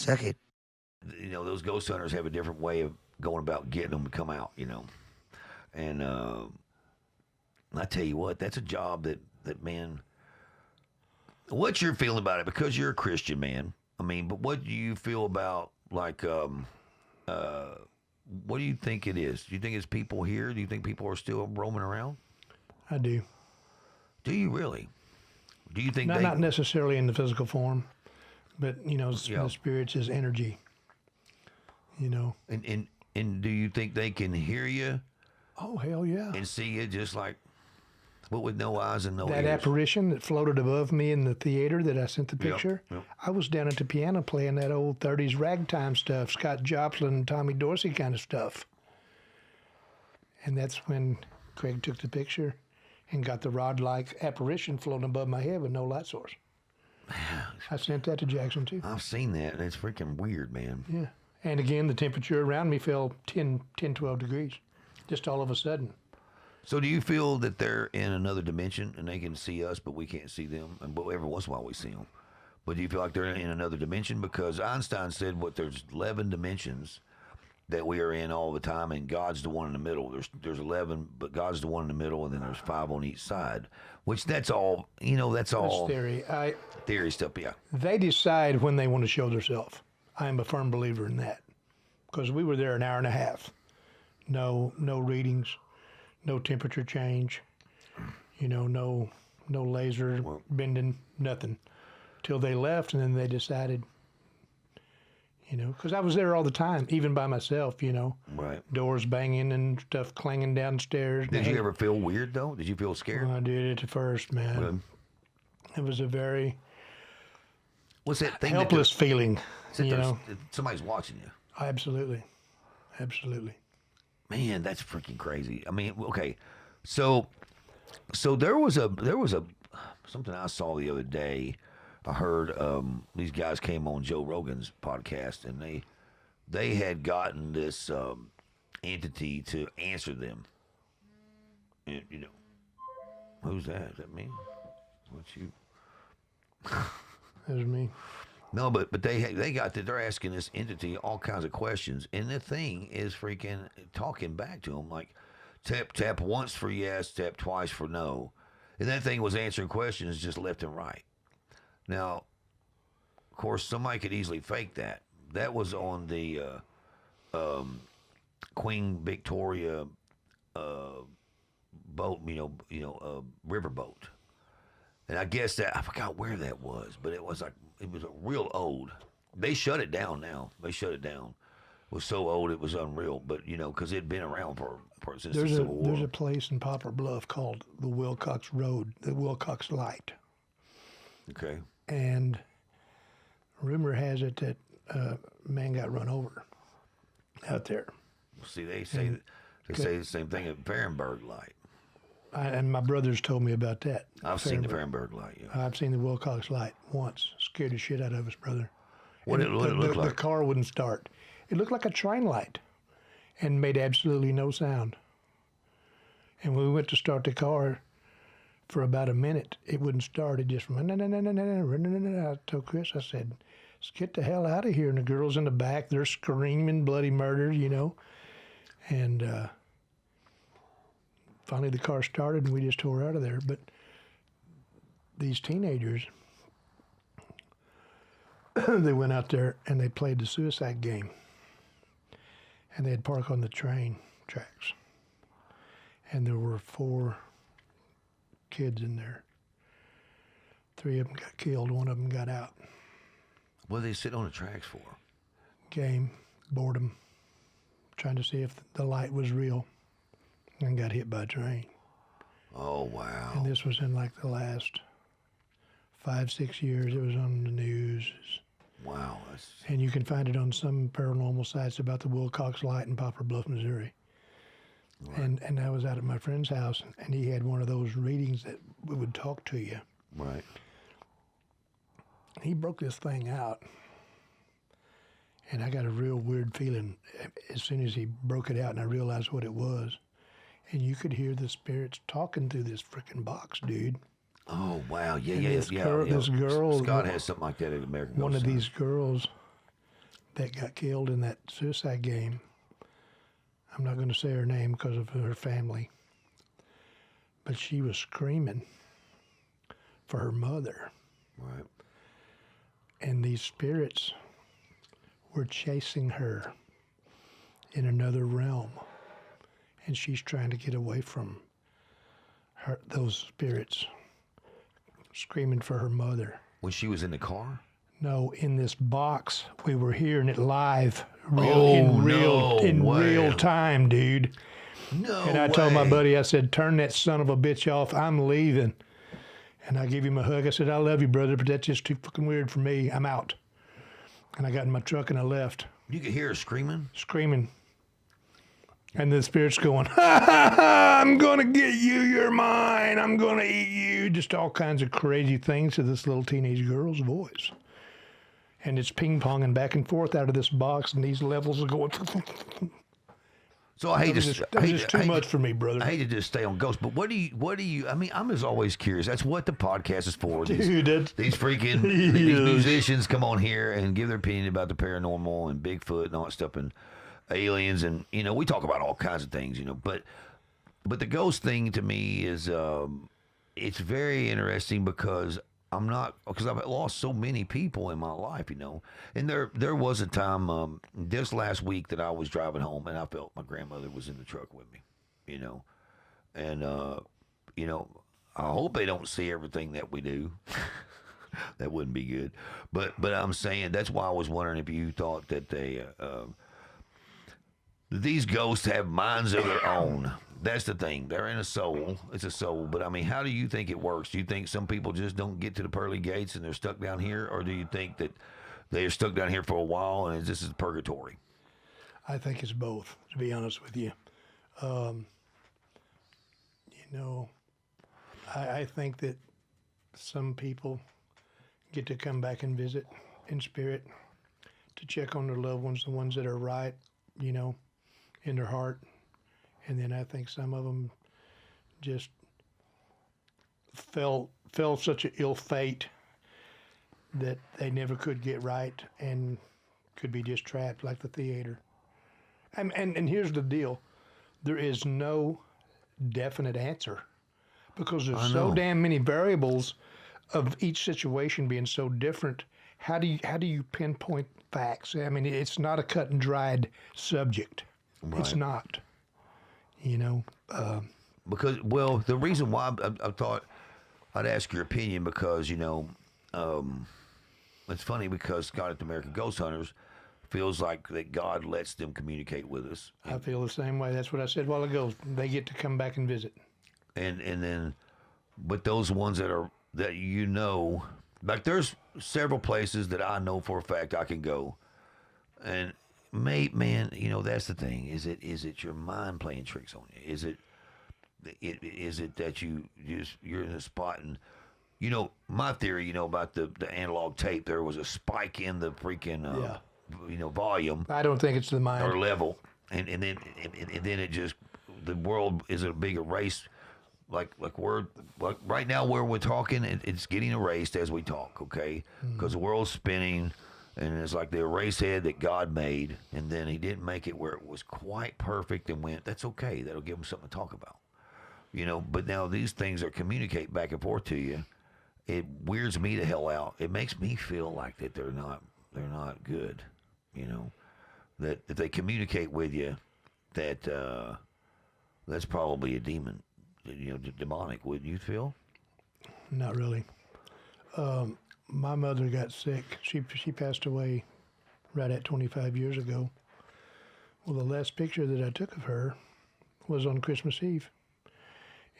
second. Those ghost hunters have a different way of going about getting them to come out, And I tell you what, that's a job that man. What's your feeling about it? Because you're a Christian man. I mean, but what do you feel about what do you think it is? Do you think it's people here? Do you think people are still roaming around? I do. Do you really? Do you think not necessarily in the physical form, but Yeah. the spirits is energy. And do you think they can hear you Oh hell yeah! and see you just like, but with no eyes and no That ears? apparition that floated above me in the theater that I sent the Yep, picture. yep. I was down at the piano playing that old '30s ragtime stuff, Scott Joplin, Tommy Dorsey kind of stuff. And that's when Craig took the picture and got the rod-like apparition floating above my head with no light source. I sent that to Jackson too. I've seen that, and it's freaking weird, man. Yeah. And again, the temperature around me fell 10, 12 degrees, just all of a sudden. So do you feel that they're in another dimension and they can see us, but we can't see them? And but every once in a while we see them. But do you feel like they're in another dimension? Because Einstein said, there's 11 dimensions that we are in all the time, and God's the one in the middle. There's 11, but God's the one in the middle, and then there's 5 on each side. Which that's all, that's all That's theory. theory stuff, yeah. They decide when they want to show themselves. I am a firm believer in that. Because we were there an hour and a half. No readings, no temperature change, no laser bending, nothing. Till they left, and then they decided, because I was there all the time, even by myself, Right. doors banging and stuff clanging downstairs. Did you ever feel weird, though? Did you feel scared? I did it at first, man. Really? It was a very What's that thing? helpless feeling, that somebody's watching you. Absolutely. Man, that's freaking crazy. I mean, okay, so there was a something I saw the other day. I heard these guys came on Joe Rogan's podcast, and they had gotten this entity to answer them. And, who's that? Is that me? What's you? That was me. No, but they're asking this entity all kinds of questions, and the thing is freaking talking back to them like, tap once for yes, tap twice for no, and that thing was answering questions just left and right. Now, of course, somebody could easily fake that. That was on the Queen Victoria boat, river boat. And I guess that, I forgot where that was, but it was real old. They shut it down now. It was so old it was unreal, but because it had been around for since the Civil War. There's a place in Poplar Bluff called the Wilcox Road, the Wilcox Light. Okay. And rumor has it that a man got run over out there. See, they say the same thing at Fahrenberg Light. And my brothers told me about that. I've seen the Fahrenberg Light. Yeah. I've seen the Wilcox Light once. Scared the shit out of us, brother. What did it look like? The car wouldn't start. It looked like a train light and made absolutely no sound. And when we went to start the car for about a minute, it wouldn't start. It just went, I told Chris, I said, let's get the hell out of here. And the girls in the back, they're screaming bloody murder, And finally the car started and we just tore out of there. But these teenagers, they went out there and they played the suicide game. And they'd park on the train tracks. And there were 4 kids in there. 3 of them got killed, 1 of them got out. What did they sit on the tracks for? Game, boredom, trying to see if the light was real, and got hit by a train. Oh, wow. And this was in like the last 5, 6 years. It was on the news. Wow. And you can find it on some paranormal sites about the Wilcox Light in Poplar Bluff, Missouri. Right. And I was out at my friend's house, and he had one of those readings that would talk to you. Right. He broke this thing out, and I got a real weird feeling as soon as he broke it out, and I realized what it was. And you could hear the spirits talking through this freaking box, dude. Oh, wow. Yeah. This girl, Scott has something like that at American Ghost one of Center. these girls that got killed in that suicide game. I'm not going to say her name because of her family, but she was screaming for her mother. Right. And these spirits were chasing her in another realm. And she's trying to get away from those spirits, screaming for her mother. When she was in the car? No, in this box. We were hearing it live, No real way. time, dude. No And I told my buddy, I said, turn that son of a bitch off. I'm leaving. And I gave him a hug. I said, I love you, brother, but that's just too fucking weird for me. I'm out. And I got in my truck and I left. You could hear her screaming? Screaming. And the spirit's going, ha ha ha, I'm going to get you, you're mine, I'm going to eat you. Just all kinds of crazy things to this little teenage girl's voice. And it's ping-ponging back and forth out of this box, and these levels are going. So I hate to. That was just too much for me, brother. I hate to just stay on ghosts, but what do you? I mean, I'm just always curious. That's what the podcast is for. Dude, These freaking these musicians come on here and give their opinion about the paranormal and Bigfoot and all that stuff and aliens, and we talk about all kinds of things, but the ghost thing to me is it's very interesting because I've lost so many people in my life, and there was a time this last week that I was driving home and I felt my grandmother was in the truck with me, and I hope they don't see everything that we do. That wouldn't be good, but I'm saying that's why I was wondering if you thought that these ghosts have minds of their own. That's the thing. They're in a soul. It's a soul. But, I mean, how do you think it works? Do you think some people just don't get to the pearly gates and they're stuck down here? Or do you think that they're stuck down here for a while and this is purgatory? I think it's both, to be honest with you. I think that some people get to come back and visit in spirit to check on their loved ones, the ones that are right, in their heart. And then I think some of them just fell such an ill fate that they never could get right and could be just trapped like the theater. And here's the deal. There is no definite answer because there's so damn many variables of each situation being so different. How do you pinpoint facts? I mean, it's not a cut and dried subject. Right. It's not. Because the reason why I thought I'd ask your opinion because it's funny because God at the American Ghost Hunters feels like that God lets them communicate with us. I feel the same way. That's what I said a while ago. They get to come back and visit. And then, but those ones that like there's several places that I know for a fact I can go, and man, that's the thing. Is it your mind playing tricks on you? Is it that you're in a spot and my theory, about the analog tape, there was a spike in the freaking volume. I don't think it's the mind or level, and then it just the world is a big erase. Like right now where we're talking, it's getting erased as we talk, okay? Because the world's spinning, and it's like the erase head that God made, and then He didn't make it where it was quite perfect, and went, that's okay. That'll give them something to talk about, But now these things are communicate back and forth to you. It weirds me the hell out. It makes me feel like that they're not good, That if they communicate with you, that that's probably a demon. Demonic, wouldn't you feel? Not really. My mother got sick. She passed away right at 25 years ago. Well, the last picture that I took of her was on Christmas Eve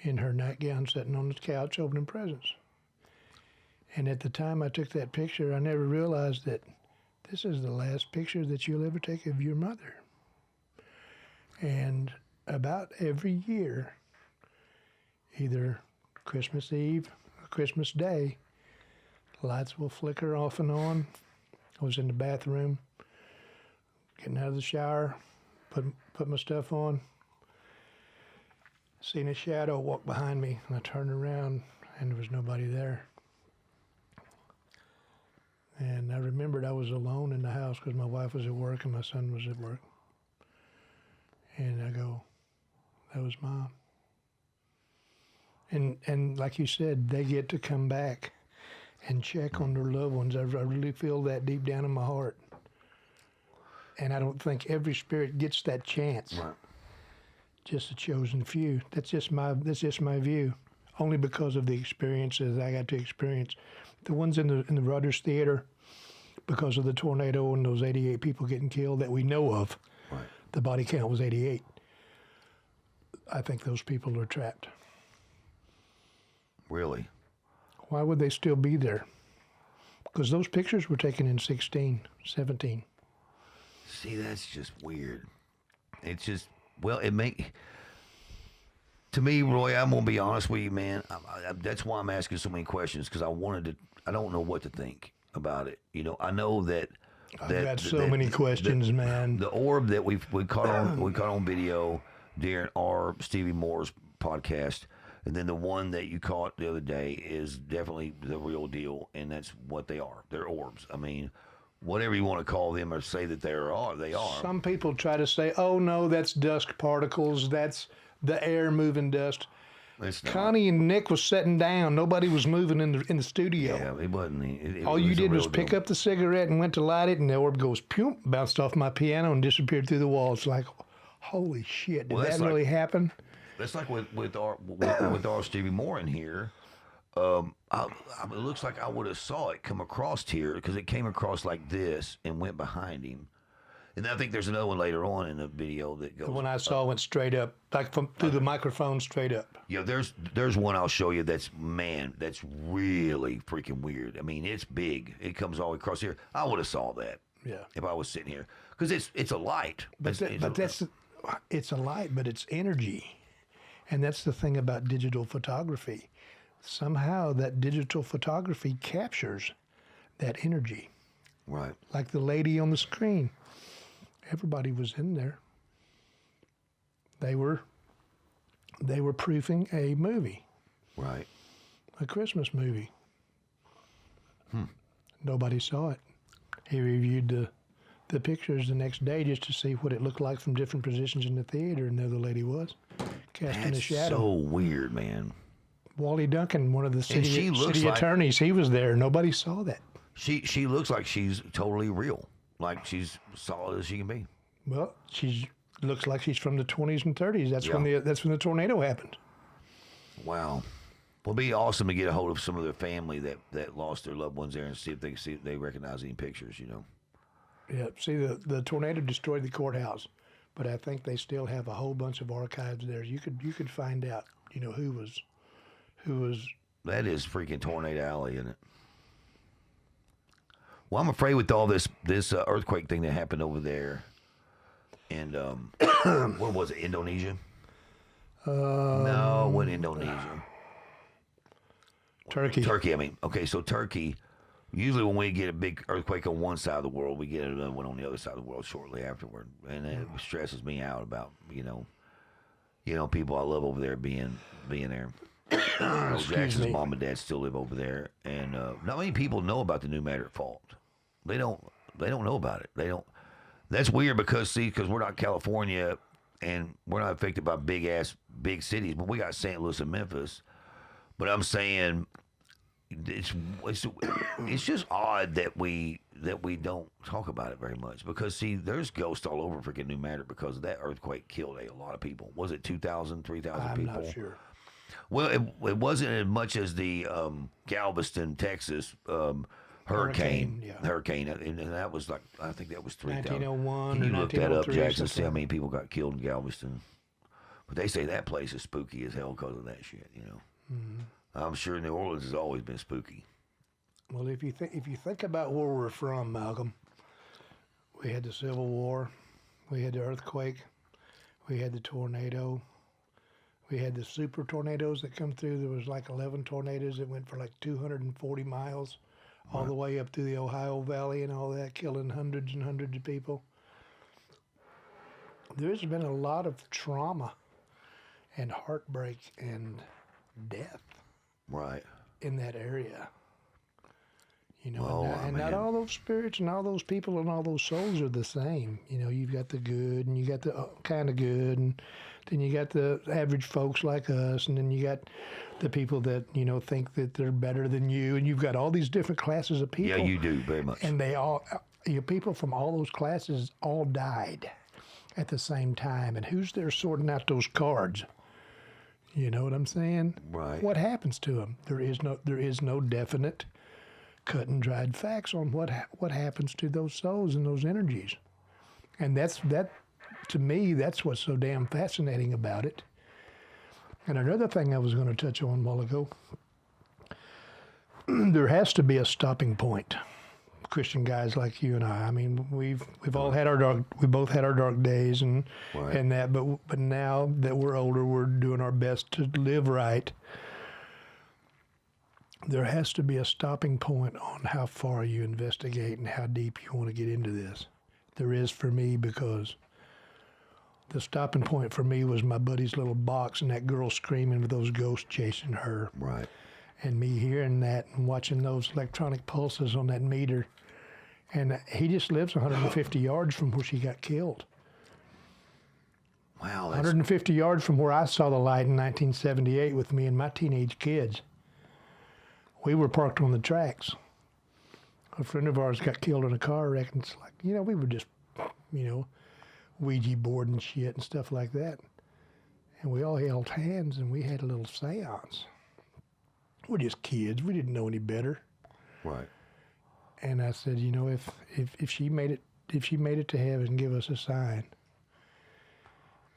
in her nightgown sitting on the couch opening presents. And at the time I took that picture, I never realized that this is the last picture that you'll ever take of your mother. And about every year, either Christmas Eve or Christmas Day, lights will flicker off and on. I was in the bathroom, getting out of the shower, put my stuff on, seen a shadow walk behind me, and I turned around, and there was nobody there. And I remember remembered I was alone in the house because my wife was at work and my son was at work. And I go, that was Mom. And like you said, they get to come back and check on their loved ones. I really feel that deep down in my heart. And I don't think every spirit gets that chance. Right. Just a chosen few. That's just my view. Only because of the experiences I got to experience. The ones in the Rogers Theater, because of the tornado and those 88 people getting killed that we know of. Right. The body count was 88. I think those people are trapped. Really? Why would they still be there? Because those pictures were taken in 16, 17. See, that's just weird. It's just, well, to me, Roy, I'm going to be honest with you, man. That's why I'm asking so many questions, because I don't know what to think about it. You know, I know that. I've got so many questions, man. The orb that we caught on video during our Stevie Moore's podcast, and then the one that you caught the other day is definitely the real deal, and that's what they are. They're orbs. I mean, whatever you want to call them or say that they are. Some people try to say, "Oh no, that's dust particles. That's the air moving dust." Connie and Nick was sitting down. Nobody was moving in the studio. Yeah, it wasn't. All you did was pick up the cigarette and went to light it, and the orb goes, pew, bounced off my piano and disappeared through the wall. It's like, holy shit, did that really happen? That's like with our Stevie Moore in here. It looks like I would have saw it come across here, because it came across like this and went behind him. And I think there's another one later on in the video that goes. The one I saw went straight up, like through the microphone, straight up. Yeah, there's one I'll show you that's really freaking weird. I mean, it's big. It comes all the way across here. I would have saw that. Yeah. If I was sitting here, because it's a light. It's a light, but it's energy, and that's the thing about digital photography. Somehow that digital photography captures that energy. Right. Like the lady on the screen. Everybody was in there. They were proofing a movie. Right. A Christmas movie. Nobody saw it. He reviewed the pictures the next day just to see what it looked like from different positions in the theater, and there the lady was, casting a shadow. So weird, man. Wally Duncan, one of the city like, attorneys, he was there. Nobody saw that. She looks like she's totally real. Like she's solid as she can be. Well, she looks like she's from the 20s and 30s. That's when the tornado happened. Wow. Well, it'd be awesome to get a hold of some of their family that lost their loved ones there and see if they recognize any pictures, you know. Yeah, see, the tornado destroyed the courthouse, but I think they still have a whole bunch of archives there. You could find out, you know, who was. That is freaking Tornado Alley, isn't it? Well, I'm afraid with all this earthquake thing that happened over there, and where was it? Indonesia? No, it wasn't Indonesia. Turkey. I mean, okay, so Turkey. Usually, when we get a big earthquake on one side of the world, we get another one on the other side of the world shortly afterward, and it stresses me out about you know people I love over there being there. Jackson's mom and dad still live over there, and not many people know about the new matter fault. They don't know about it. They don't. That's weird because we're not California, and we're not affected by big cities, but we got St. Louis and Memphis. But I'm saying it's just odd that we don't talk about it very much, because see, there's ghosts all over freaking new matter because that earthquake killed a lot of people. Was it 2,000, 3,000 people? I'm not sure. Well, it wasn't as much as the Galveston, Texas hurricane, and that was like, I think that was 3,000. 1901. Can you look that up, Jackson? See how something. many people got killed in Galveston? But they say that place is spooky as hell because of that shit. You know, I'm sure New Orleans has always been spooky. Well, if you think about where we're from, Malcolm, we had the Civil War, we had the earthquake, we had the tornado. We had the super tornadoes that come through. There was like 11 tornadoes that went for like 240 miles all the way up through the Ohio Valley and all that, killing hundreds and hundreds of people. There's been a lot of trauma and heartbreak and death Right. in that area. You know, Oh, and not all those spirits and all those people and all those souls are the same. You know, you've got the good and you got the kind of good, and then you got the average folks like us, and then you got the people that, you know, think that they're better than you, and you've got all these different classes of people. Yeah, you do, very much. And they all, people from all those classes all died at the same time. And who's there sorting out those cards? You know what I'm saying? Right. What happens to them? There is no definite cut and dried facts on what happens to those souls and those energies. And that to me, that's what's so damn fascinating about it. And another thing I was going to touch on a while ago, there has to be a stopping point. Christian guys like you and I mean, we've all had we both had our dark days and Right. and that, but now that we're older, we're doing our best to live right. There has to be a stopping point on how far you investigate and how deep you want to get into this. There is for me, because the stopping point for me was my buddy's little box and that girl screaming with those ghosts chasing her. Right. And me hearing that and watching those electronic pulses on that meter. And he just lives 150 yards from where she got killed. Wow. 150 yards from where I saw the light in 1978 with me and my teenage kids. We were parked on the tracks. A friend of ours got killed in a car wreck, and it's like, you know, we were just, you know, Ouija board and shit and stuff like that. And we all held hands and we had a little seance. We're just kids. We didn't know any better. Right. And I said, you know, if she made it to heaven, give us a sign.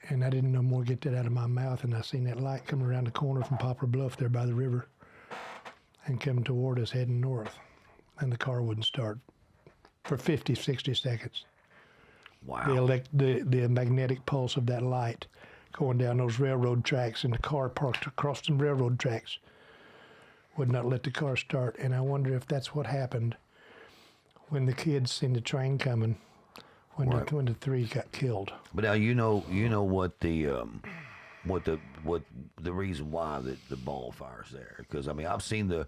And I didn't no more get that out of my mouth, and I seen that light coming around the corner from Poplar Bluff there by the river and coming toward us heading north. And the car wouldn't start for 50, 60 seconds. Wow. The magnetic pulse of that light going down those railroad tracks, and the car parked across some railroad tracks would not let the car start. And I wonder if that's what happened when the kids seen the train coming, when the three got killed. But now you know what the reason why the ball fire's there, because I mean I've seen the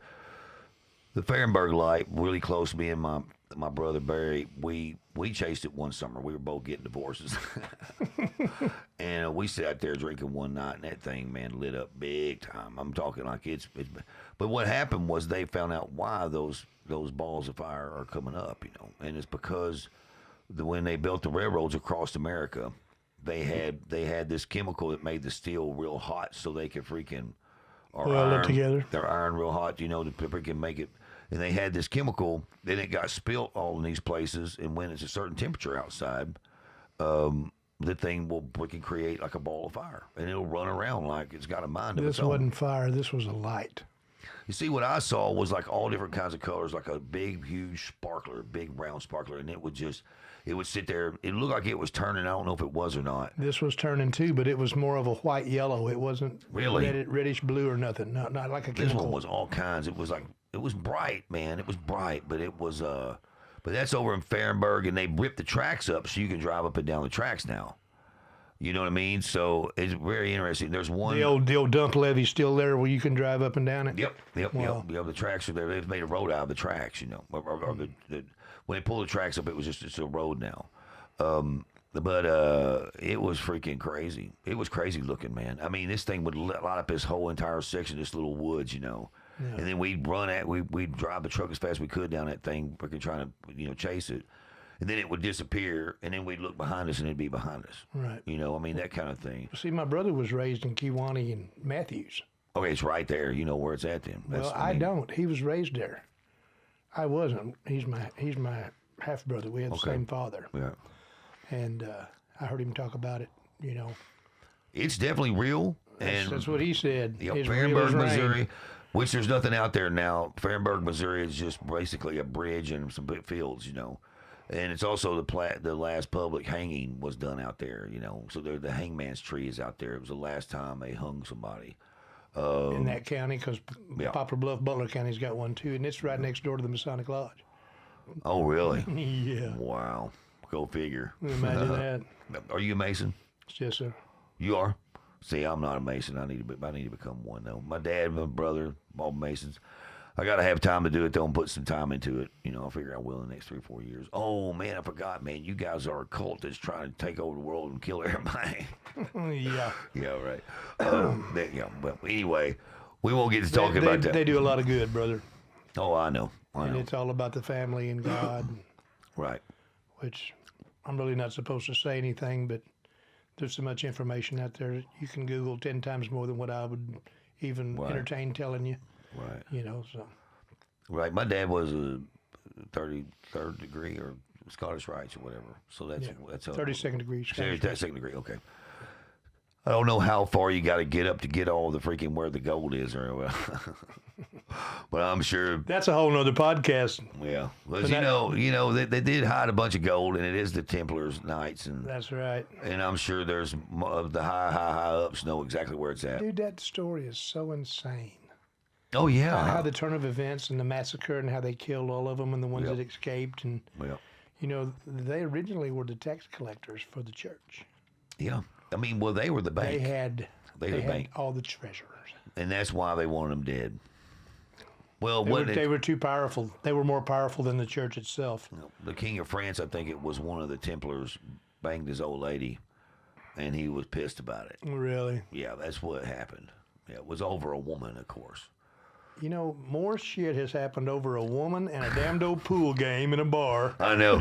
Fahrenberg light really close to me and my brother Barry. We chased it one summer. We were both getting divorces, and we sat out there drinking one night, and that thing, man, lit up big time. I'm talking like it's. But what happened was they found out why those balls of fire are coming up, you know, and it's because when they built the railroads across America, they had this chemical that made the steel real hot, so they could freaking Weld it together. Their iron real hot, you know, to freaking make it. And they had this chemical, then it got spilt all in these places, and when it's a certain temperature outside, the thing will freaking create like a ball of fire, and it'll run around like it's got a mind of its own. This wasn't fire. This was a light. You see, what I saw was like all different kinds of colors, like a big, huge sparkler, big round sparkler, and it would sit there. It looked like it was turning. I don't know if it was or not. This was turning too, but it was more of a white yellow. It wasn't Really? reddish blue or nothing. Not like a chemical. This one was all kinds. It was like, it was bright, man. It was bright, but it was but that's over in Fahrenberg, and they ripped the tracks up so you can drive up and down the tracks now. You know what I mean? So it's very interesting. There's one. The old dump levee's still there where you can drive up and down it? Yep. Wow. The tracks are there. They've made a road out of the tracks, you know. Or when they pull the tracks up, it's a road now. But it was freaking crazy. It was crazy looking, man. I mean, this thing would light up this whole entire section, this little woods, you know. Yeah. And then we'd drive the truck as fast as we could down that thing, freaking trying to, you know, chase it. And then it would disappear, and then we'd look behind us, and it'd be behind us. Right. You know, I mean, that kind of thing. See, my brother was raised in Kewanee and Matthews. Okay, it's right there. You know where it's at then. I don't. He was raised there. I wasn't. He's my half brother. We had the same father. Yeah. And I heard him talk about it. You know, it's definitely real. And that's what he said. You know, Fahrenberg, Missouri, which there's nothing out there now. Fahrenberg, Missouri is just basically a bridge and some big fields, you know. And it's also the last public hanging was done out there, you know. So the hangman's tree is out there. It was the last time they hung somebody. In that county, because Poplar Bluff, Butler County's got one too, and it's right next door to the Masonic Lodge. Oh, really? Yeah. Wow. Go figure. Imagine that. Are you a Mason? Yes, sir. You are? See, I'm not a Mason. I need to become one though. My dad, my brother, all Masons. I got to have time to do it, though, and put some time into it. I figure I will in the next 3 or 4 years. Oh, man, I forgot, man. You guys are a cult that's trying to take over the world and kill everybody. Yeah. Yeah, right. Well, anyway, we won't get to talking about that. They do a lot of good, brother. Oh, I know. And it's all about the family and God. Right. Which I'm really not supposed to say anything, but there's so much information out there. You can Google 10 times more than what I would even entertain telling you. Right. So. Right. My dad was a 33rd degree or Scottish Rites or whatever. So that's 32nd degree. Second degree. Okay. I don't know how far you got to get up to get all the freaking where the gold is, or but I'm sure that's a whole nother podcast. Yeah, because they did hide a bunch of gold, and it is the Templars' Knights, and that's right. And I'm sure there's the high ups know exactly where it's at. Dude, that story is so insane. Oh yeah, how the turn of events and the massacre and how they killed all of them and the ones that escaped, and they originally were the tax collectors for the church. Yeah. I mean, well, they were the bank. They had all the treasures. And that's why they wanted them dead. Well, they were too powerful. They were more powerful than the church itself. The King of France, I think it was one of the Templars, banged his old lady, and he was pissed about it. Really? Yeah, that's what happened. Yeah, it was over a woman, of course. More shit has happened over a woman and a damned old pool game in a bar. I know.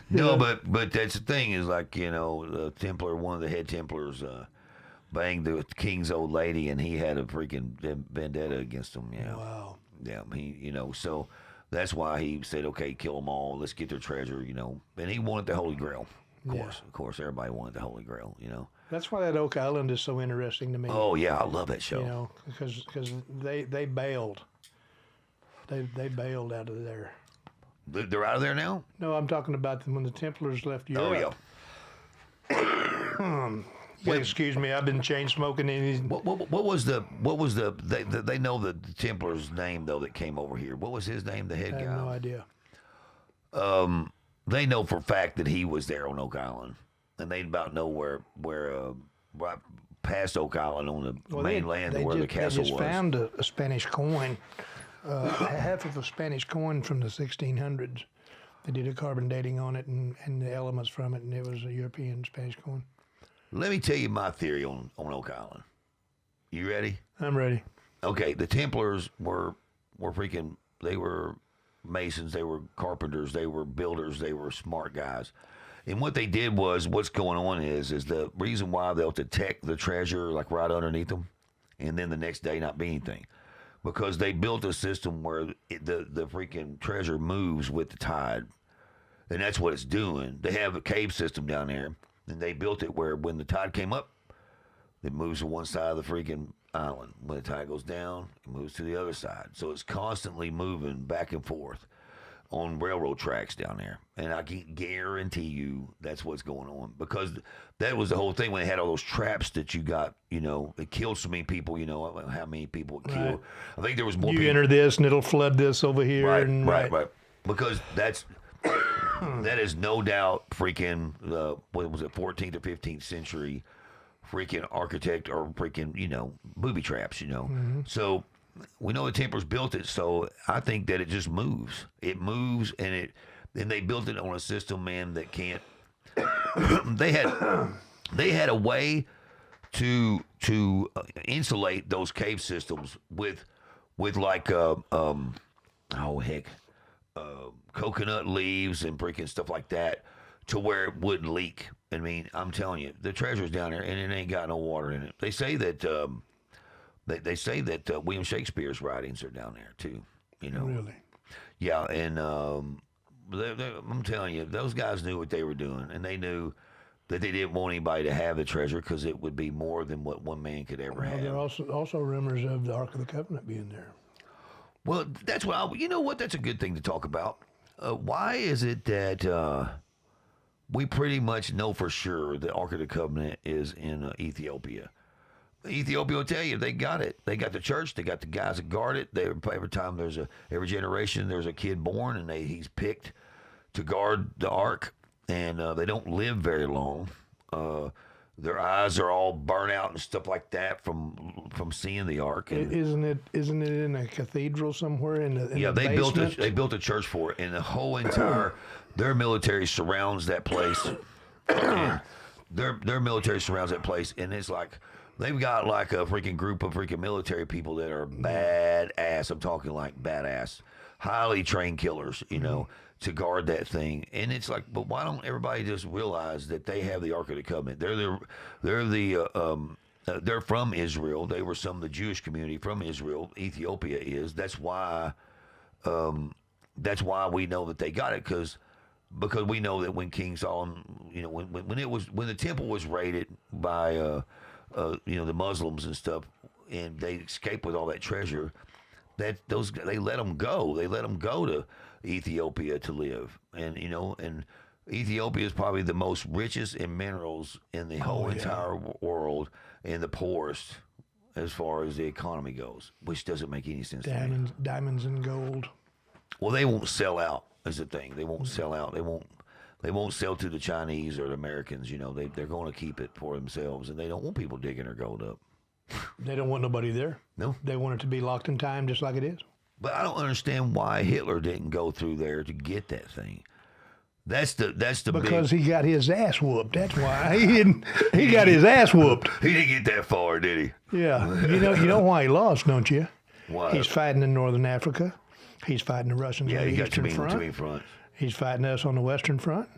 No, but that's the thing is like, the Templar, one of the head Templars, banged the king's old lady, and he had a freaking vendetta against him. Yeah. Wow. Yeah. So that's why he said, okay, kill them all. Let's get their treasure, And he wanted the Holy Grail. Of course, everybody wanted the Holy Grail, That's why that Oak Island is so interesting to me. Oh yeah, I love that show. Because they bailed. They bailed out of there. They're out of there now? No, I'm talking about when the Templars left Europe. Oh yeah. Excuse me, I've been chain smoking. What was the they know the Templar's name though that came over here? What was his name? The head guy. I have no idea. They know for a fact that he was there on Oak Island, and they about know where right past Oak Island on the mainland where the castle was. They just found a Spanish coin, half of a Spanish coin from the 1600s. They did a carbon dating on it and the elements from it, and it was a European Spanish coin. Let me tell you my theory on Oak Island. You ready? I'm ready. Okay, the Templars were freaking. They were masons, they were carpenters, they were builders, they were smart guys. And what they did was, what's going on is the reason why they'll detect the treasure like right underneath them, and then the next day not be anything, because they built a system where the freaking treasure moves with the tide, and that's what it's doing. They have a cave system down there, and they built it where when the tide came up, it moves to one side of the freaking island. When the tide goes down, it moves to the other side. So it's constantly moving back and forth on railroad tracks down there. And I can guarantee you that's what's going on, because that was the whole thing when they had all those traps that you got, it killed so many people, how many people it killed. Right. I think there was more people. You enter this and it'll flood this over here. Right. Because that is no doubt freaking, what was it, 14th or 15th century freaking architect or freaking, booby traps, Mm-hmm. So we know the Templars built it, so I think that it just moves. It moves, and they built it on a system, man, that can't. they had a way to insulate those cave systems with like coconut leaves and freaking stuff like that, to where it wouldn't leak. I mean, I'm telling you, the treasure's down there, and it ain't got no water in it. They say that they say that William Shakespeare's writings are down there too. Really? Yeah, and I'm telling you, those guys knew what they were doing, and they knew that they didn't want anybody to have the treasure because it would be more than what one man could ever have. There are also rumors of the Ark of the Covenant being there. Well, that's what you know what? That's a good thing to talk about. Why is it that we pretty much know for sure the Ark of the Covenant is in Ethiopia? Ethiopia will tell you they got it. They got the church. They got the guys that guard it. Every time every generation there's a kid born, and he's picked to guard the Ark, and they don't live very long. their eyes are all burnt out and stuff like that from seeing the ark. And, Isn't it in a cathedral somewhere in the yeah, the basement? they built a church for it, and the whole entire their military surrounds that place. And their military surrounds that place, and it's like they've got like a freaking group of freaking military people that are badass. I'm talking like badass, highly trained killers, you know, to guard that thing. And it's like, but why don't everybody just realize that they have the Ark of the Covenant? They're from Israel. They were some of the Jewish community from Israel. Ethiopia is. That's why we know that they got it because we know that when King Solomon, you know, when the temple was raided by you know, the Muslims and stuff, and they escaped with all that treasure, they let them go. They let them go to Ethiopia to live, and you know, and Ethiopia is probably the most richest in minerals in the whole entire world, and the poorest as far as the economy goes, which doesn't make any sense to me. Diamonds and gold. Well, they won't sell out. Is the thing. They won't sell out. They won't sell to the Chinese or the Americans. You know, they're going to keep it for themselves, and they don't want people digging their gold up. They don't want nobody there. No. They want it to be locked in time, just like it is. But I don't understand why Hitler didn't go through there to get that thing. That's the because he got his ass whooped. That's why he didn't. He got his ass whooped. He didn't get that far, did he? Yeah. You know why he lost, don't you? Why? He's fighting in northern Africa. He's fighting the Russians on the Eastern Front. Too many fronts. He's fighting us on the Western Front.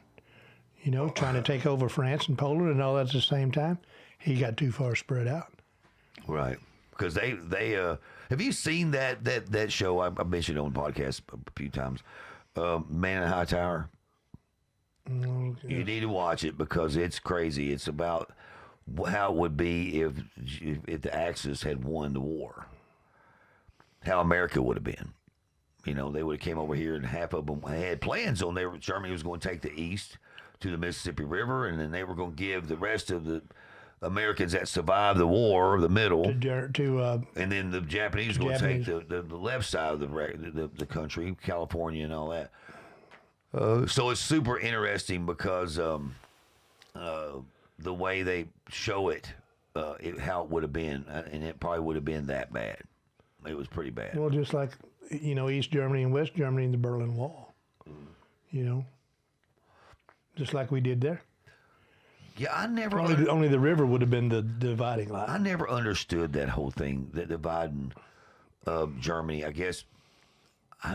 You know, trying to take over France and Poland and all that at the same time. He got too far spread out. Right. Because they have you seen that show I mentioned on the podcast a few times, Man in High Tower? Yeah. You need to watch it because it's crazy. It's about how it would be if the Axis had won the war. How America would have been. You know, they would have came over here, and half of them had plans on there. Germany was going to take the east to the Mississippi River, and then they were going to give the rest of the Americans that survived the war the middle, and then the Japanese were going to take the left side of the country, California and all that. So it's super interesting because the way they show it, how it would have been, and it probably would have been that bad. It was pretty bad. Well, just like, you know, East Germany and West Germany and the Berlin Wall. You know, just like we did there. Yeah, I never. Only the river would have been the dividing line. I never understood that whole thing, that dividing Germany. I guess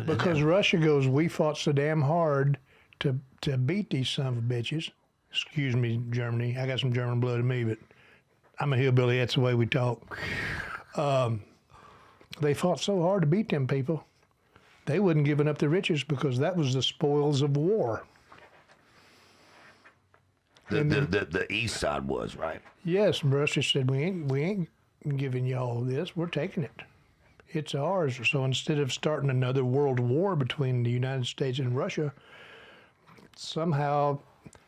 because Russia goes, we fought so damn hard to beat these son of bitches. Excuse me, Germany. I got some German blood in me, but I'm a hillbilly. That's the way we talk. They fought so hard to beat them people. They wasn't giving up the riches because that was the spoils of war. The east side was, right? Yes, Russia said, we ain't giving you all this. We're taking it. It's ours. So instead of starting another world war between the United States and Russia, somehow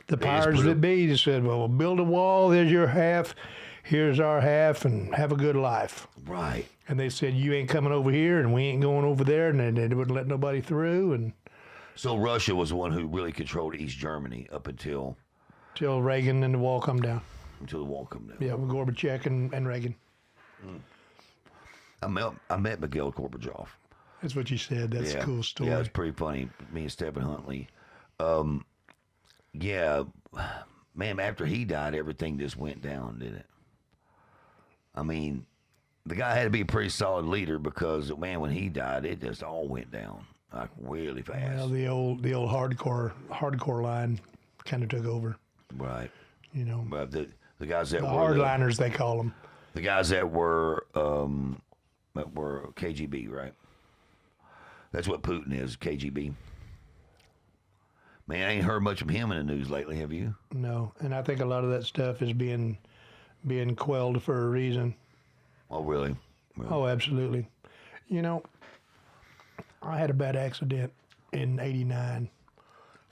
the powers that be said, well, we'll build a wall. There's your half. Here's our half, and have a good life. Right. And they said, you ain't coming over here, and we ain't going over there, and they wouldn't let nobody through. And so Russia was the one who really controlled East Germany up until Reagan and the wall come down. Until the wall come down. Yeah, with Gorbachev and Reagan. I met Miguel Gorbachev. That's what you said. That's a cool story. Yeah, it's pretty funny. Me and Stephen Huntley. Yeah, man, after he died, everything just went down, didn't it? I mean, the guy had to be a pretty solid leader because, man, when he died, it just all went down like really fast. Well, the old hardcore line kind of took over. Right. You know, but the guys that the were hardliners, they call them. The guys that were KGB, right? That's what Putin is, KGB. Man, I ain't heard much from him in the news lately. Have you? No, and I think a lot of that stuff is being quelled for a reason. Oh, really? Oh, absolutely. You know, I had a bad accident in '89.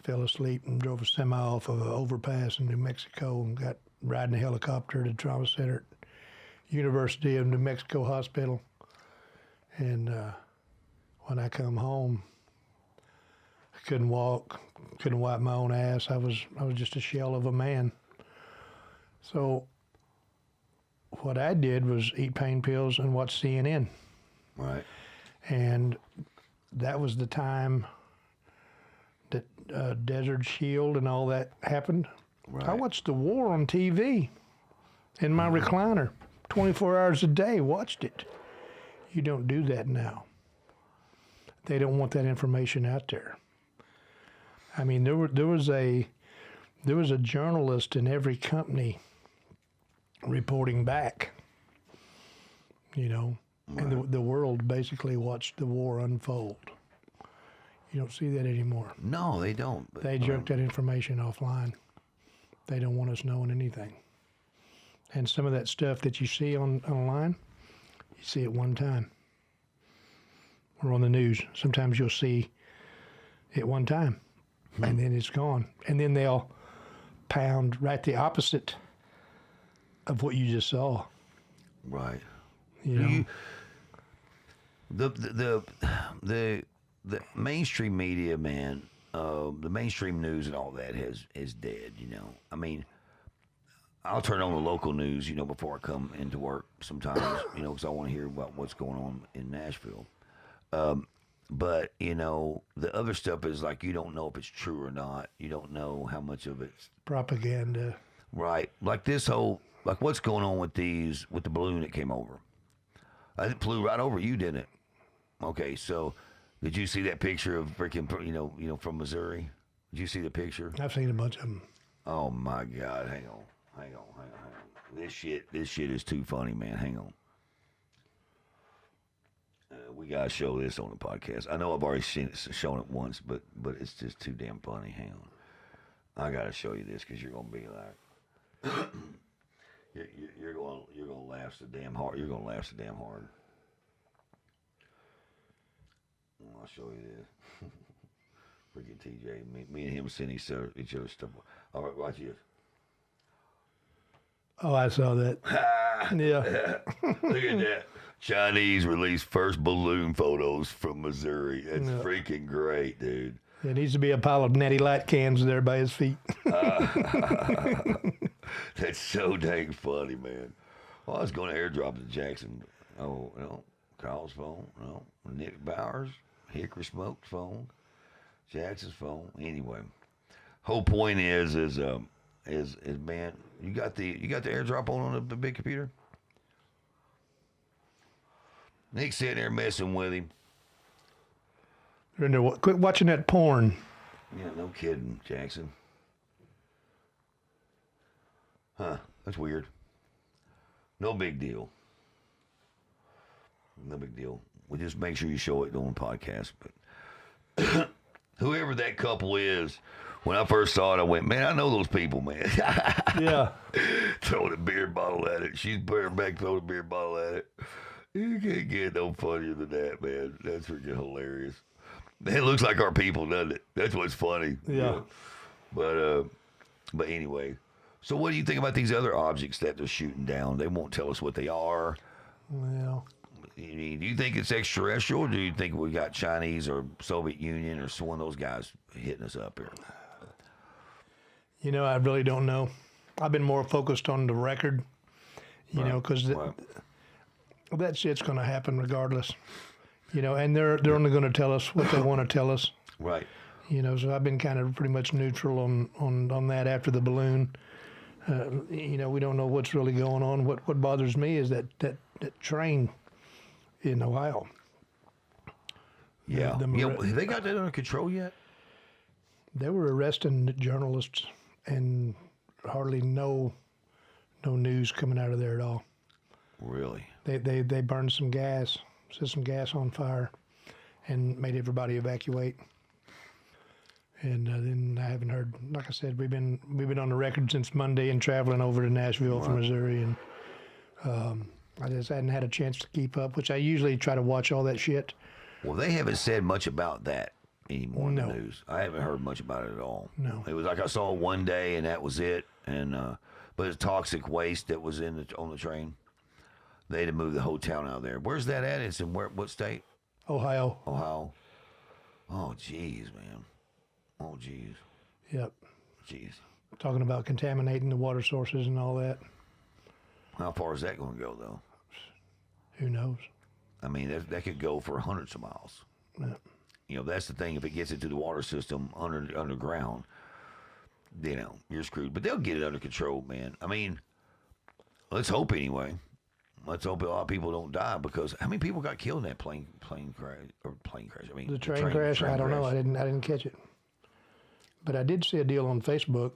Fell asleep and drove a semi off of an overpass in New Mexico and got riding a helicopter to the trauma center at University of New Mexico Hospital. And when I come home, I couldn't walk, couldn't wipe my own ass. I was just a shell of a man. So what I did was eat pain pills and watch CNN. Right. And that was the time that Desert Shield and all that happened. Right. I watched the war on TV in my recliner, 24 hours a day, watched it. You don't do that now. They don't want that information out there. I mean, there was a journalist in every company reporting back, you know, Right. and the world basically watched the war unfold. You don't see that anymore. No, they don't. But, They jerk that information offline. They don't want us knowing anything. And some of that stuff that you see online, you see it one time. Or on the news. Sometimes you'll see it one time, and then it's gone. And then they'll pound right the opposite of what you just saw. Right. You know? The mainstream media, man, the mainstream news and all that is dead. You know, I mean, I'll turn on the local news, you know, before I come into work sometimes, you know, because I want to hear about what's going on in Nashville. But you know, the other stuff is like you don't know if it's true or not. You don't know how much of it's Propaganda. right. Like this whole, like what's going on with the balloon that came over. It flew right over you, didn't it? Okay, so did you see that picture of freaking, you know, from Missouri? Did you see the picture? I've seen a bunch of them. Oh my God! Hang on. This shit is too funny, man. Hang on. We gotta show this on the podcast. I know I've already shown it once, but it's just too damn funny. Hang on. I gotta show you this because you're gonna be like, you're gonna laugh so damn hard. You're gonna laugh so damn hard. I'll show you this. Freaking TJ, me and him send each other stuff. All right, watch this. Oh, I saw that. Yeah. Look at that. Chinese released first balloon photos from Missouri. That's Yeah. freaking great, dude. There needs to be a pile of Natty Light cans there by his feet. That's so dang funny, man. Well, I was going to airdrop to Jackson. Oh, no. Carl's phone. No. Nick Bowers. Hickory Smoke's phone. Jackson's phone. Anyway, whole point is man, you got the airdrop on the big computer? Nick's sitting there messing with him. They're in there, quit watching that porn. Yeah, no kidding, Jackson. Huh, that's weird. No big deal. No big deal. We just make sure you show it on the podcast. But whoever that couple is, when I first saw it, I went, man, I know those people, man. Yeah. Throwing a beer bottle at it. She's bareback throwing a beer bottle at it. You can't get no funnier than that, man. That's freaking hilarious. It looks like our people, doesn't it? That's what's funny. Yeah. But anyway. So what do you think about these other objects that they're shooting down? They won't tell us what they are. Well, Do you think it's extraterrestrial, or do you think we got Chinese or Soviet Union or one of those guys hitting us up here? you know, I really don't know. I've been more focused on the record, you know, because that shit's going to happen regardless. You know, and they're only going to tell us what they want to tell us. Right. You know, so I've been kind of pretty much neutral on that after the balloon. You know, we don't know what's really going on. What bothers me is that train in Ohio. Yeah. The Have they got that under control yet? They were arresting journalists and hardly no news coming out of there at all. Really? They burned some gas, set some gas on fire, and made everybody evacuate. And then I haven't heard. Like I said, we've been on the record since Monday and traveling over to Nashville from Missouri, and I just hadn't had a chance to keep up, which I usually try to watch all that shit. Well, they haven't said much about that anymore in No. the news. I haven't heard much about it at all. No. It was like I saw it one day and that was it. And but it's toxic waste that was on the train. They had to move the whole town out of there. Where's that at? It's in what state? Ohio. Ohio. Oh, jeez, man. Oh, jeez. Yep. Jeez. Talking about contaminating the water sources and all that. How far is that going to go, though? Who knows? I mean, that could go for hundreds of miles. Yeah. You know, that's the thing. If it gets into the water system underground, you know, you're screwed. But they'll get it under control, man. I mean, let's hope anyway. Let's hope a lot of people don't die, because how many people got killed in that plane crash? I mean, The train crash. I don't know. crash. I didn't catch it. But I did see a deal on Facebook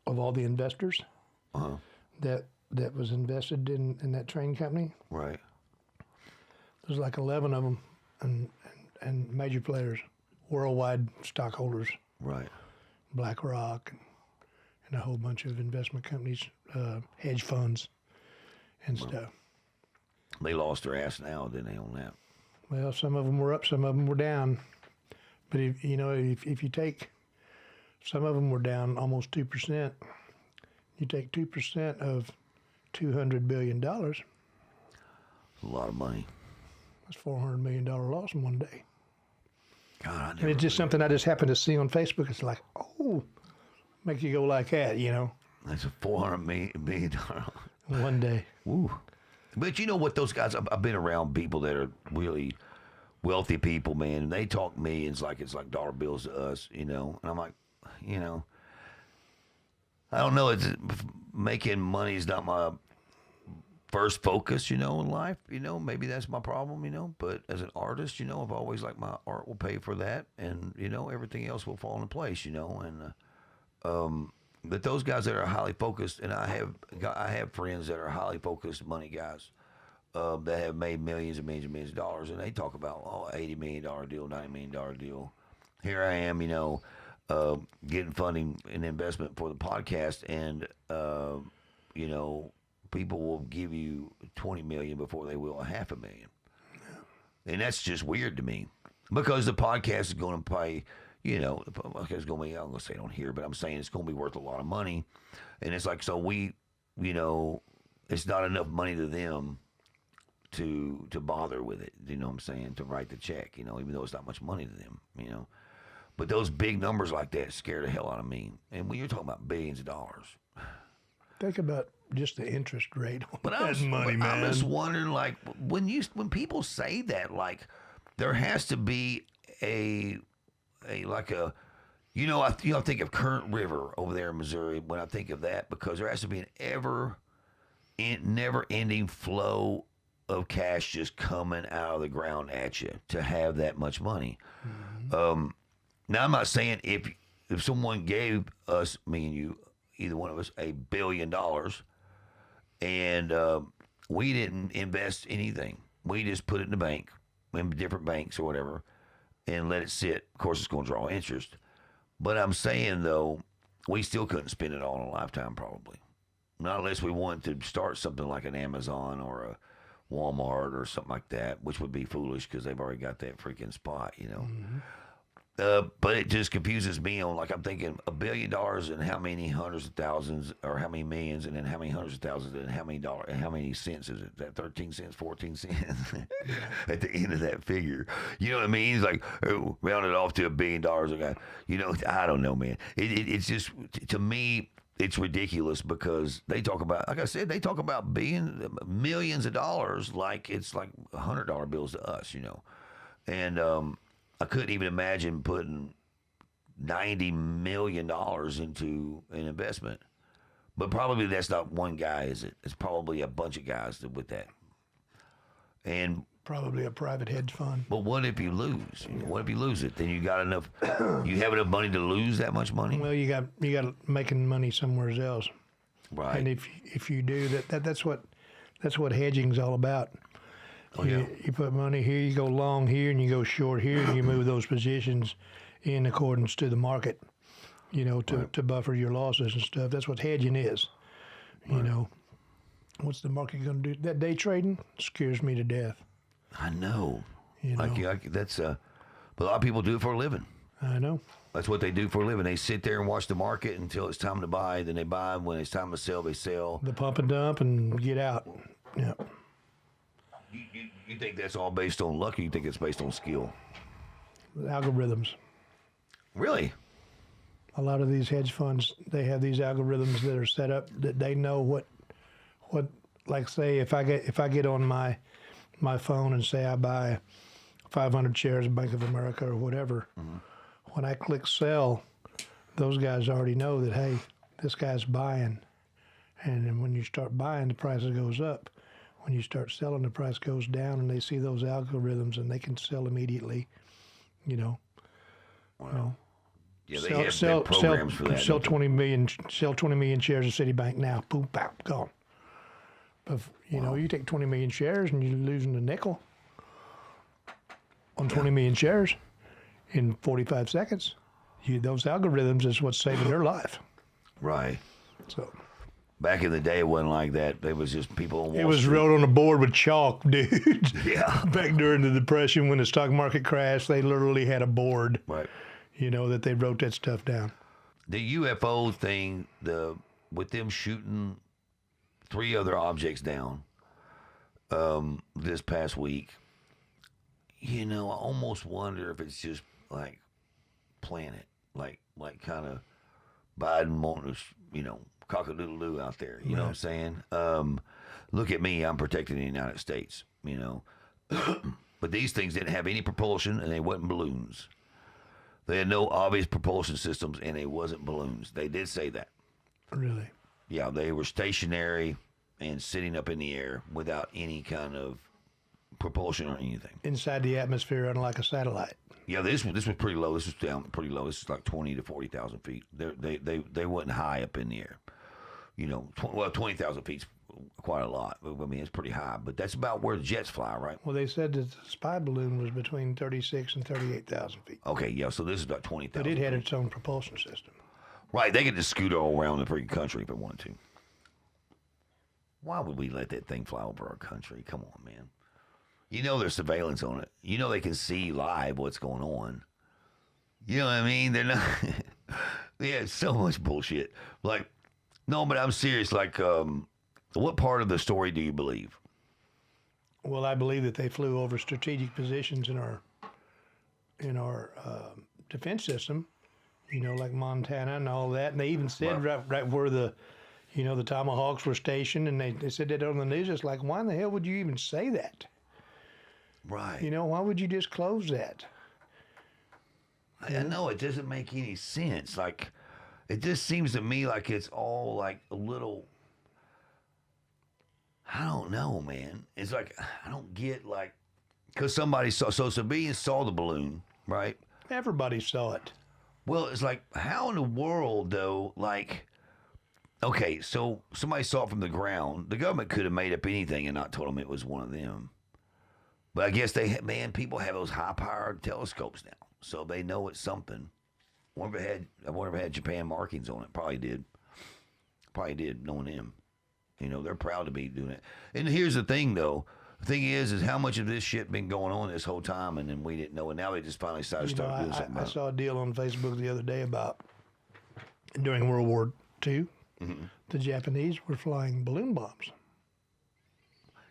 of all the investors Uh-huh. that was invested in that train company. Right. There's like 11 of them, and major players, worldwide stockholders, Right. BlackRock, and a whole bunch of investment companies, hedge funds, and stuff. They lost their ass now, didn't they, on that? Well, some of them were up, some of them were down. But if you take, some of them were down almost 2%. You take 2% of $200 billion. That's A lot of money. $400 million loss in one day. God, I And never it's just something I just happened to see on Facebook. It's like, oh, make you go like that, That's a $400 million. in one day. Woo. But you know what, those guys, I've been around people that are really wealthy people, man, and they talk millions like it's like dollar bills to us, And I'm like, I don't know. Making money is not my first focus, in life. Maybe that's my problem, But as an artist, I've always like my art will pay for that, and everything else will fall into place, And but those guys that are highly focused, and I have friends that are highly focused money guys that have made millions and millions and millions of dollars, and they talk about $80 million deal, $90 million deal. Here I am, getting funding and investment for the podcast, and people will give you $20 million before they will $500,000, and that's just weird to me, because the podcast is going to pay. The podcast is going to be, I'm going to say it on here, but I'm saying it's going to be worth a lot of money. And it's like, so we, it's not enough money to them to bother with it. You know what I'm saying? To write the check, even though it's not much money to them, But those big numbers like that scare the hell out of me. And when you're talking about billions of dollars. Think about just the interest rate on But that money, man. I'm just wondering, like, when people say that, like, there has to be I think of Current River over there in Missouri when I think of that, because there has to be an never-ending flow of cash just coming out of the ground at you to have that much money. Mm-hmm. Now, I'm not saying if someone gave us, me and you, either one of us, $1 billion, and we didn't invest anything, we just put it in the bank, in different banks or whatever, and let it sit. Of course, it's going to draw interest. But I'm saying, though, we still couldn't spend it all in a lifetime, probably. Not unless we wanted to start something like an Amazon or a Walmart or something like that, which would be foolish because they've already got that freaking spot, Mm-hmm. But it just confuses me on, like, I'm thinking $1 billion and how many hundreds of thousands, or how many millions, and then how many hundreds of thousands, and how many dollars, and how many cents is it? That 13 cents, 14 cents at the end of that figure. You know what I mean? It's like, round it off to $1 billion. I don't know, man. It's just, to me, it's ridiculous, because they talk about, like I said, they talk about millions of dollars like it's like $100 bills to us, And I couldn't even imagine putting $90 million into an investment. But probably that's not one guy, is it? It's probably a bunch of guys with that. And probably a private hedge fund. But what if you lose? What if you lose it? Then you got enough. You have enough money to lose that much money. Well, you got making money somewhere else. Right. And if you do that's what hedging's all about. Oh, yeah. You put money here, you go long here, and you go short here, and you move those positions in accordance to the market, to buffer your losses and stuff. That's what hedging is. Right. What's the market going to do? That day trading scares me to death. I know. That's but a lot of people do it for a living. I know. That's what they do for a living. They sit there and watch the market until it's time to buy. Then they buy. When it's time to sell, they sell. The pump and dump and get out. Yeah. You think that's all based on luck, or you think it's based on skill? Algorithms. Really? A lot of these hedge funds, they have these algorithms that are set up that they know what like say if I get on my phone and say I buy 500 shares of Bank of America or whatever, when I click sell, those guys already know that, hey, this guy's buying. And then when you start buying, the price goes up. When you start selling, the price goes down, and they see those algorithms, and they can sell immediately, you know. Wow. Yeah, they have programs for that. Sell 20 million shares of Citibank now. Boom, pow, gone. But, you know, you take 20 million shares and you're losing a nickel on 20 million shares in 45 seconds. Those algorithms is what's saving their life. Right. So back in the day, it wasn't like that. It was just people on Wall it was Street. wrote on a board with chalk, dude. Yeah. Back during the Depression, when the stock market crashed, they literally had a board, Right. you know, that they wrote that stuff down. The UFO thing, with them shooting 3 other objects down this past week, you know, I almost wonder if it's just like planet, like kind of Biden wanting to, you know, cock-a-doodle-doo out there. You know what I'm saying? Look at me, I'm protecting the United States, you know. But these things didn't have any propulsion, and they wasn't balloons. They had no obvious propulsion systems, and they wasn't balloons. They did say that. Really? Yeah, they were stationary and sitting up in the air without any kind of propulsion or anything. Inside the atmosphere, unlike a satellite. Yeah, this was pretty low. This was down pretty low. This is like 20 to 40,000 feet. They wasn't high up in the air. You know, 20,000 feet's quite a lot. I mean, it's pretty high, but that's about where the jets fly, right? Well, they said that the spy balloon was between 36 and 38,000 feet. Okay, yeah. So this is about 20,000. But it had its own propulsion system. Right, they could just scoot all around the freaking country if they wanted to. Why would we let that thing fly over our country? Come on, man. You know there's surveillance on it. You know they can see live what's going on. You know what I mean? They're not. Yeah, so much bullshit. Like, no, but I'm serious. Like, what part of the story do you believe? Well, I believe that they flew over strategic positions in our defense system. You know, like Montana and all that. And they even said right where the Tomahawks were stationed, and they said that on the news. It's like, why in the hell would you even say that? Right. You know, why would you disclose that? I know it doesn't make any sense. Like, it just seems to me like it's all like a little. I don't know, man. It's like I don't get like, because somebody saw. So civilians saw the balloon, right? Everybody saw it. Well, it's like, how in the world though? Like, okay, so somebody saw it from the ground. The government could have made up anything and not told them it was one of them. But I guess people have those high-powered telescopes now, so they know it's something. I wonder if it had Japan markings on it. Probably did. Knowing them. You know, they're proud to be doing it. And here's the thing, though. The thing is how much of this shit been going on this whole time, and then we didn't know, and now they just finally decided to start doing something I about it. saw a deal on Facebook the other day about during World War II, the Japanese were flying balloon bombs.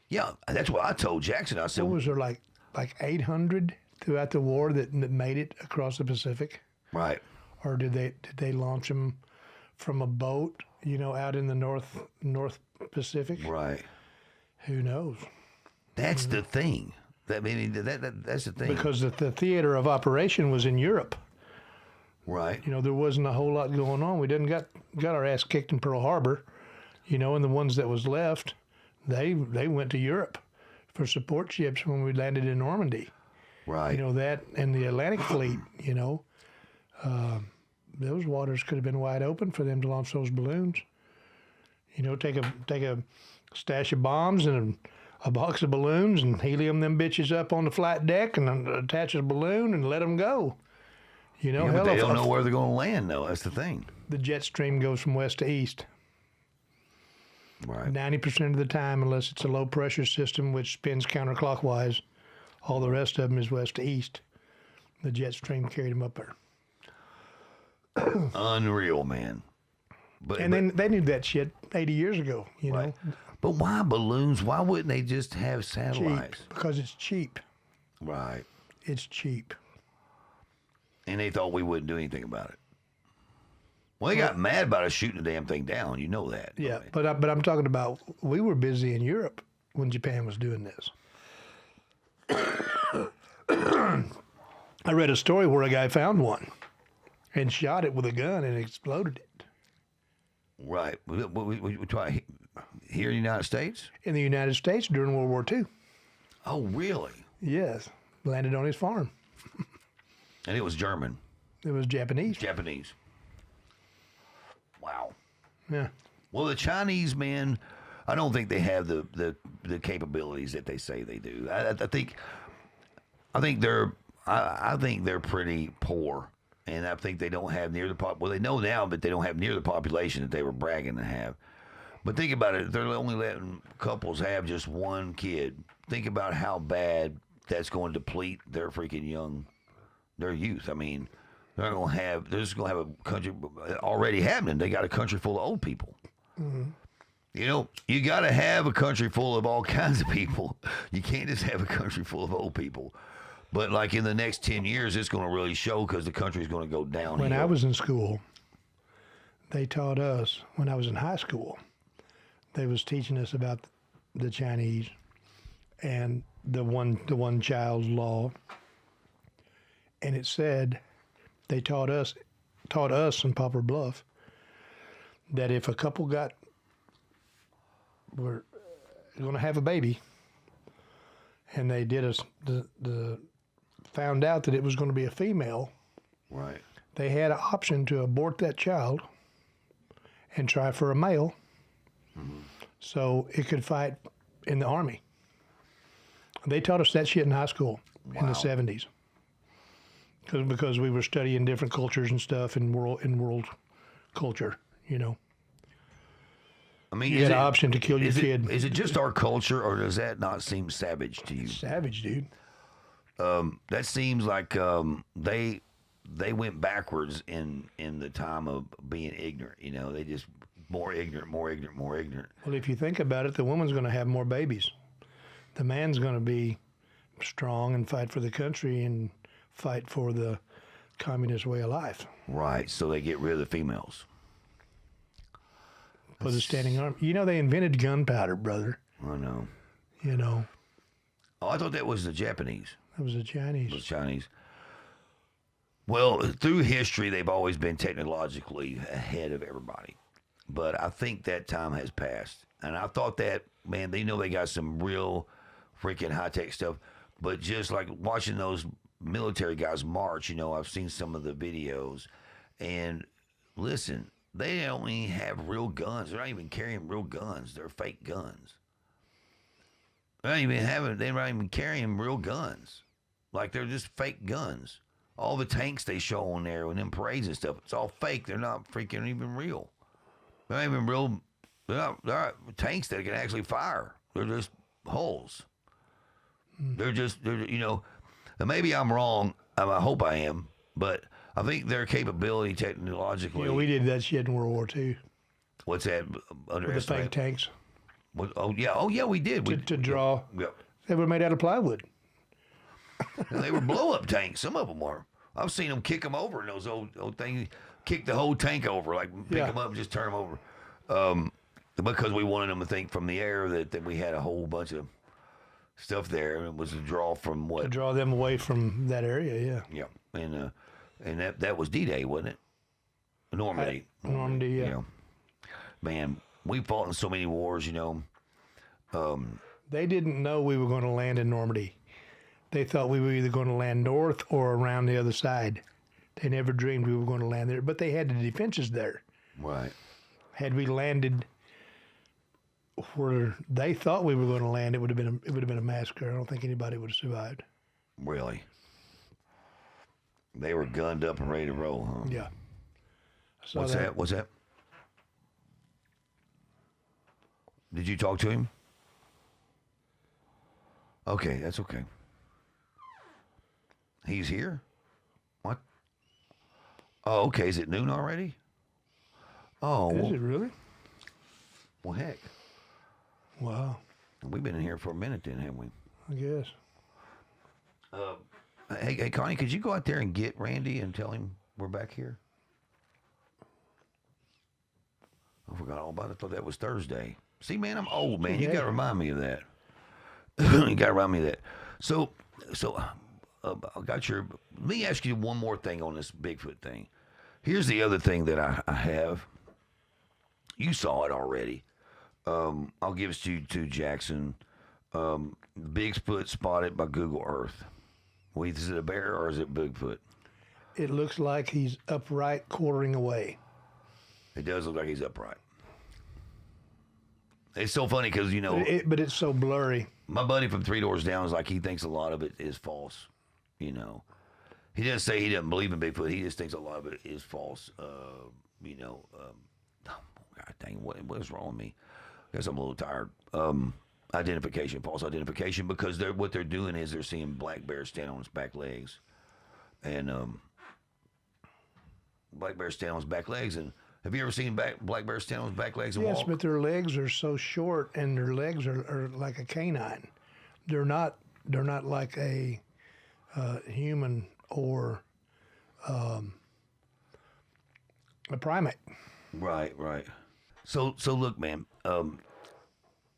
Yeah, that's what I told Jackson. I said, What was there, like 800 throughout the war that made it across the Pacific? right. Or did they launch them from a boat, you know, out in the North Pacific? Right. Who knows? That's the thing. That's the thing. Because the theater of operation was in Europe. Right. You know, there wasn't a whole lot going on. We didn't got our ass kicked in Pearl Harbor, you know, and the ones that was left, they went to Europe for support ships when we landed in Normandy. Right. You know, that and the Atlantic Fleet, you know, those waters could have been wide open for them to launch those balloons. You know, take a stash of bombs and a box of balloons and helium them bitches up on the flight deck and attach a balloon and let them go. You know, Yeah, hell, but they if don't know where they're going to land, though. That's the thing. the jet stream goes from west to east. Right. 90% of the time, unless it's a low pressure system which spins counterclockwise, all the rest of them is west to east. The jet stream carried them up there. Unreal, man. And then they knew that shit 80 years ago, you know. But why balloons? Why wouldn't they just have Cheap. satellites? Because it's cheap. Right. It's cheap. And they thought we wouldn't do anything about it. Well, they got mad about us shooting the damn thing down. You know that. Yeah, Right? but I'm talking about we were busy in Europe when Japan was doing this. I read a story where a guy found one and shot it with a gun and exploded it Right. We try here in the United States. in the United States during World War II. Oh, really? Yes, landed on his farm. And it was German, It was Japanese. Japanese. Wow. Yeah. Well, the Chinese, man, I don't think they have the capabilities that they say they do. I think they're pretty poor, and I think they don't have near the well, they know now, but they don't have near the population that they were bragging to have. But think about it, they're only letting couples have just one kid. Think about how bad that's going to deplete their their youth. I mean, they're just gonna have a country already happening. They got a country full of old people. Mm-hmm. You know, you got to have a country full of all kinds of people. You can't just have a country full of old people. But like in the next 10 years, it's going to really show because the country's going to go downhill. When I was in school, they taught us, when I was in high school, they was teaching us about the Chinese and the one child law. And it said, they taught us in Poplar Bluff that if a couple were going to have a baby and they did found out that it was going to be a female, Right. they had an option to abort that child and try for a male, so it could fight in the army. They taught us that shit in high school in the Wow. 70s, because we were studying different cultures and stuff in world culture. You know, I mean, you had an option to kill your kid. Is it just our culture, or does that not seem savage to you? Savage, dude. That seems like they went backwards in the time of being ignorant. You know, they just more ignorant. Well, if you think about it, the woman's going to have more babies. The man's going to be strong and fight for the country and fight for the communist way of life. Right. So they get rid of the females. For the standing army. You know, they invented gunpowder, brother. I know. You know, Oh, I thought that was the Japanese. that was the Chinese. The Chinese. Well, through history, they've always been technologically ahead of everybody. But I think that time has passed. And I thought that, man, they know they got some real freaking high-tech stuff. But just like watching those military guys march, you know, I've seen some of the videos. And listen, they don't even have real guns. They're not even carrying real guns. They're fake guns. They're not even carrying real guns. Like they're just fake guns. All the tanks they show on there and them parades and stuff, it's all fake. They're not freaking even real. They're not even real. They're not tanks that can actually fire. They're just holes. They're you know, and maybe I'm wrong. I hope I am, but I think their capability technologically. You know, we did that shit in World War II What's that? with the Underestimate? fake tanks Oh yeah, we did. to draw. Yeah. They were made out of plywood. And they were blow up tanks. Some of them were. I've seen them kick them over in those old things. Kick the whole tank over, like pick Yeah. them up and just turn them over. Because we wanted them to think from the air that we had a whole bunch of stuff there, and it was a draw from To what? draw them away from that area, yeah. Yeah, and that was D-Day, wasn't it? Normandy. Normandy, yeah. You know. Man, we fought in so many wars, you know. They didn't know we were going to land in Normandy. They thought we were either going to land north or around the other side. They never dreamed we were going to land there, but they had the defenses there. Right. Had we landed where they thought we were going to land, it would have been a massacre. I don't think anybody would have survived. Really. They were gunned up and ready to roll, huh? Yeah. I saw What's that? What's that? Did you talk to him? Okay, that's okay. He's here? What? Oh, okay. Is it noon already? Oh, Is well, it really? well, heck. Wow. We've been in here for a minute then, haven't we? I guess. Hey, Connie, could you go out there and get Randy and tell him we're back here? I forgot all about it. I thought that was Thursday. See, man, I'm old, man. You Yeah. got to remind me of that. You got to remind me of that. So I got your. Let me ask you one more thing on this Bigfoot thing. Here's the other thing that I have. You saw it already. I'll give it to Jackson. Bigfoot spotted by Google Earth. Wait, is it a bear or is it Bigfoot? It looks like he's upright, quartering away. It does look like he's upright. It's so funny because, you know, But it's so blurry. my buddy from Three Doors Down is like, he thinks a lot of it is false. You know, he doesn't say he doesn't believe in Bigfoot. He just thinks a lot of it is false. You know, God dang, what is wrong with me? I guess I'm a little tired. Identification, false identification, because what they're doing is they're seeing black bear stand on its back legs, and black bear stand on its back legs. And have you ever seen black bear stand on its back legs and Yes, walk? but their legs are so short, and their legs are like a canine. They're not like a human or a primate. Right. So look, man.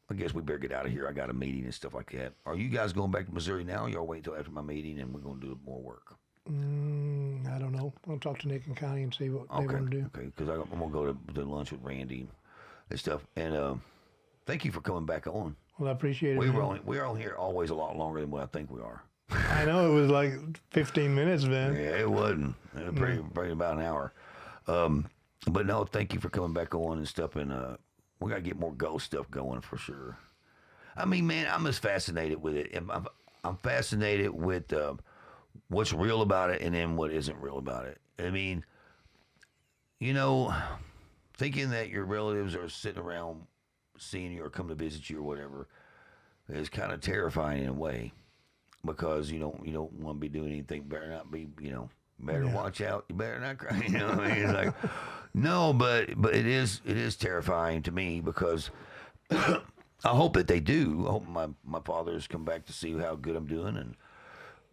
I guess we better get out of here. I got a meeting and stuff like that. Are you guys going back to Missouri now? Or y'all wait until after my meeting and we're going to do more work? I don't know. I'll talk to Nick and Connie and see what they want to do. Okay, because I'm going to go to lunch with Randy and stuff. And thank you for coming back on. Well, I appreciate it. We man. were on here always a lot longer than what I think we are. I know it was like 15 minutes, man. Yeah, it wasn't. It was pretty about an hour. But no, thank you for coming back on and stuff. And we got to get more ghost stuff going for sure. I mean, man, I'm just fascinated with it. I'm fascinated with what's real about it and then what isn't real about it. I mean, you know, thinking that your relatives are sitting around seeing you or come to visit you or whatever is kind of terrifying in a way, because you don't want to be doing anything. Better not be, better watch out. You better not cry. You know what I mean? It's like, no, but it is terrifying to me, because I hope that they do. I hope my fathers come back to see how good I'm doing, and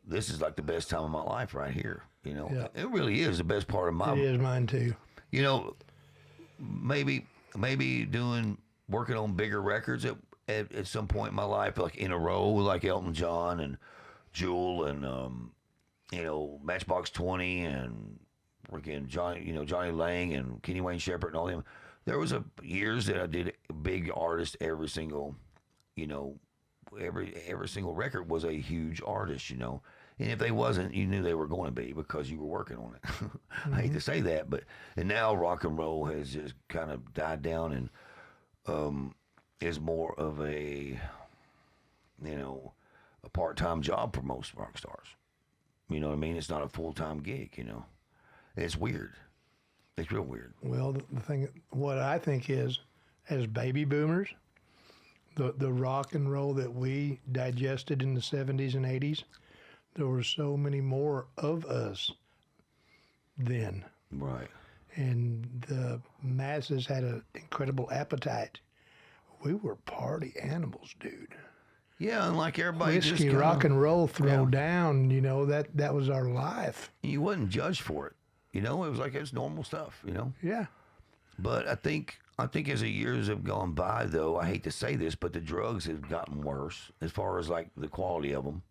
this is like the best time of my life right here. Yeah. It really is the best part of my. It is mine too. Maybe working on bigger records at some point in my life, like in a row, like Elton John and Jewel and Matchbox 20 and freaking Johnny Lang and Kenny Wayne Shepherd and all them. There was years that I did big artist every single record was a huge artist, and if they wasn't, you knew they were going to be because you were working on it. I hate to say that, and now rock and roll has just kind of died down and is more of a part-time job for most rock stars. You know what I mean? It's not a full-time gig, It's weird. It's real weird. Well, the thing, what I think is, as baby boomers, the rock and roll that we digested in the 70s and 80s, there were so many more of us then. Right. And the masses had an incredible appetite. We were party animals, dude. Yeah, and like everybody just Whiskey, kinda, rock and roll, throw yeah. down, that was our life. You wasn't judged for it. It was like it's normal stuff, Yeah. But I think as the years have gone by, though, I hate to say this, but the drugs have gotten worse as far as like the quality of them.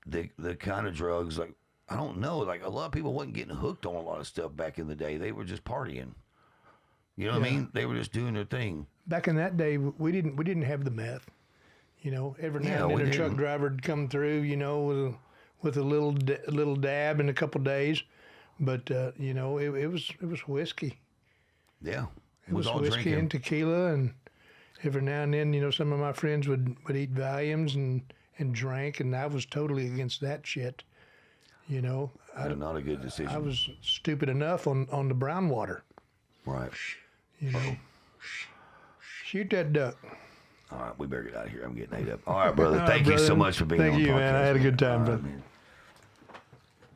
The kind of drugs, like, I don't know, like a lot of people wasn't getting hooked on a lot of stuff back in the day. They were just partying. You know what I mean? They were just doing their thing. Back in that day, we didn't have the meth. Every now and then a truck driver would come through, with a little dab in a couple days, but it was whiskey. Yeah, It was all whiskey drinking. and tequila, and every now and then, some of my friends would eat Valiums and drank, and I was totally against that shit. Not a good decision. I was stupid enough on the brown water. Right. Shoot that duck. All right, we better get out of here. I'm getting ate up. All right, brother. Thank you so much for being on the podcast. Thank you, man. I had a good time, All right, brother. man.